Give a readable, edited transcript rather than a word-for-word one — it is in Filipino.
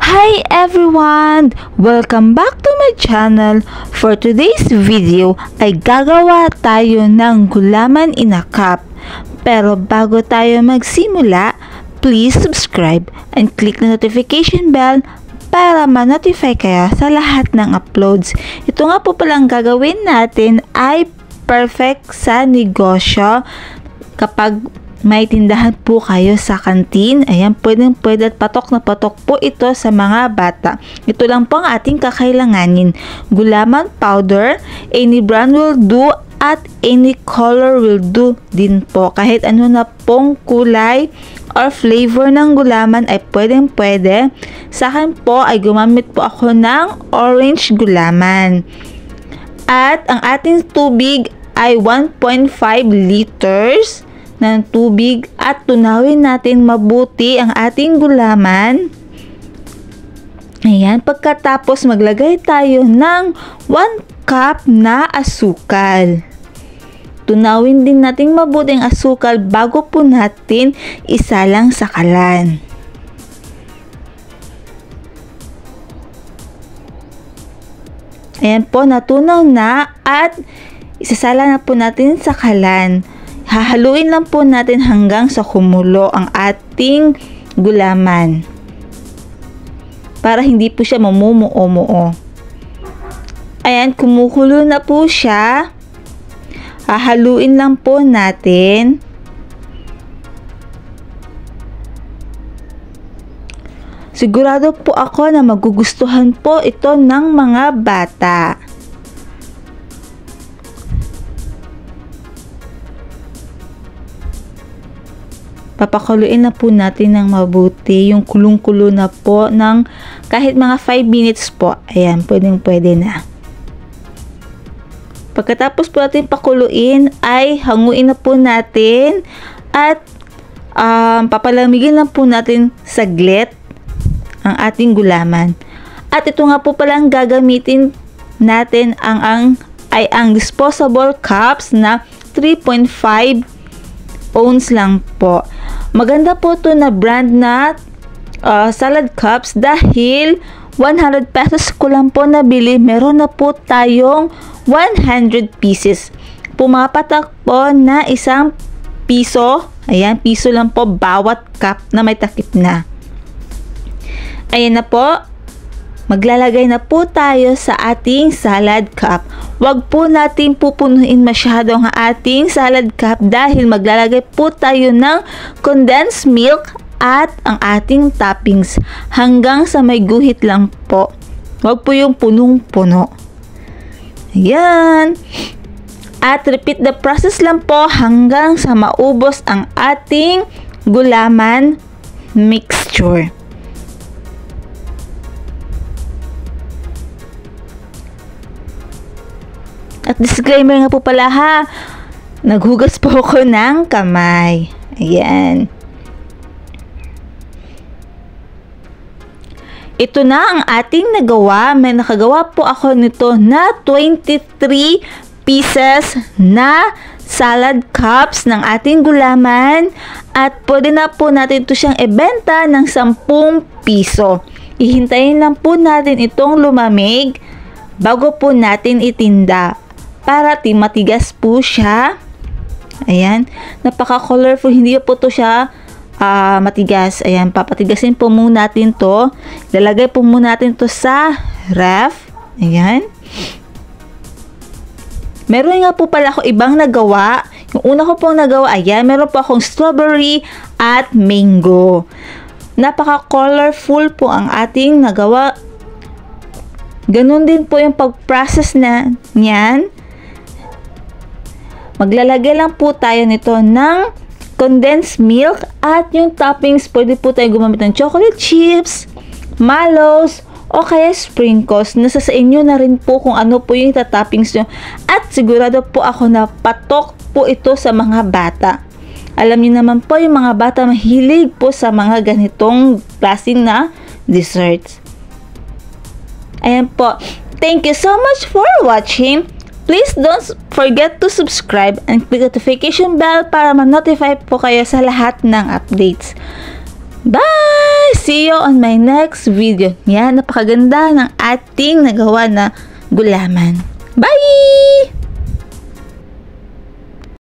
Hi everyone! Welcome back to my channel. For today's video ay gagawa tayo ng gulaman in a cup. Pero bago tayo magsimula, please subscribe and click the notification bell para ma-notify kayo sa lahat ng uploads. Ito nga po palang gagawin natin ay perfect sa negosyo. Kapag may tindahan po kayo sa kantin, ayan, pwede at patok na patok po ito sa mga bata. Ito lang po ang ating kakailanganin. Gulaman powder, any brand will do at any color will do din po. Kahit ano na pong kulay or flavor ng gulaman ay pwede. Sa akin po ay gumamit po ako ng orange gulaman. At ang ating tubig ay 1.5 liters ng tubig at tunawin natin mabuti ang ating gulaman. Ayan, pagkatapos maglagay tayo ng 1 cup na asukal. Tunawin din natin mabuti ang asukal bago po natin isalang sa kalan. Ayan po, natunaw na at isasala na po natin sa kalan. Hahaluin lang po natin hanggang sa kumulo ang ating gulaman. Para hindi po siya mamumuo-muo. Ayan, kumukulo na po siya. Hahaluin lang po natin. Sigurado po ako na magugustuhan po ito ng mga bata. Papakuluin na po natin ng mabuti yung kulong-kulo na po ng kahit mga 5 minutes po. Ayan, pwede na. Pagkatapos po natin pakuluin ay hanguin na po natin at papalamigin lang po natin saglit ang ating gulaman. At ito nga po palang gagamitin natin ang disposable cups na 3.5 ounce lang po. Maganda po to na brand na salad cups dahil 100 pesos ko lang po nabili. Meron na po tayong 100 pieces. Pumapatak po na 1 piso. Ayan, piso lang po bawat cup na may takip na. Ayan na po. Maglalagay na po tayo sa ating salad cup. Huwag po natin pupunuin masyado ang ating salad cup dahil maglalagay po tayo ng condensed milk at ang ating toppings hanggang sa may guhit lang po. Huwag po yung punong-puno. Ayan. At repeat the process lang po hanggang sa maubos ang ating gulaman mixture. At disclaimer nga po pala ha, naghugas po ako ng kamay. Ayan. Ito na ang ating nagawa. May nakagawa po ako nito na 23 pieces na salad cups ng ating gulaman. At pwede na po natin ito siyang ibenta ng 10 piso. Ihintayin lang po natin itong lumamig bago po natin itinda. Para matigas po siya. Ayan. Napaka-colorful. Hindi po to siya matigas. Ayan. Papatigasin po muna natin to. Lalagay po muna natin to sa ref. Ayan. Meron nga po pala ako ibang nagawa. Yung una ko pong nagawa, ayan. Meron po akong strawberry at mango. Napaka-colorful po ang ating nagawa. Ganun din po yung pag-process na niyan. Maglalagay lang po tayo nito ng condensed milk at yung toppings, pwede po tayo gumamit ng chocolate chips, mallows, o kaya sprinkles. Nasa sa inyo na rin po kung ano po yung toppings nyo. At sigurado po ako na patok po ito sa mga bata. Alam niyo naman po yung mga bata mahilig po sa mga ganitong klase na desserts. Ayan po. Thank you so much for watching. Please don't forget to subscribe and click the notification bell para ma-notify po kayo sa lahat ng updates. Bye! See you on my next video. Yan, napakaganda ng ating nagawa na gulaman. Bye!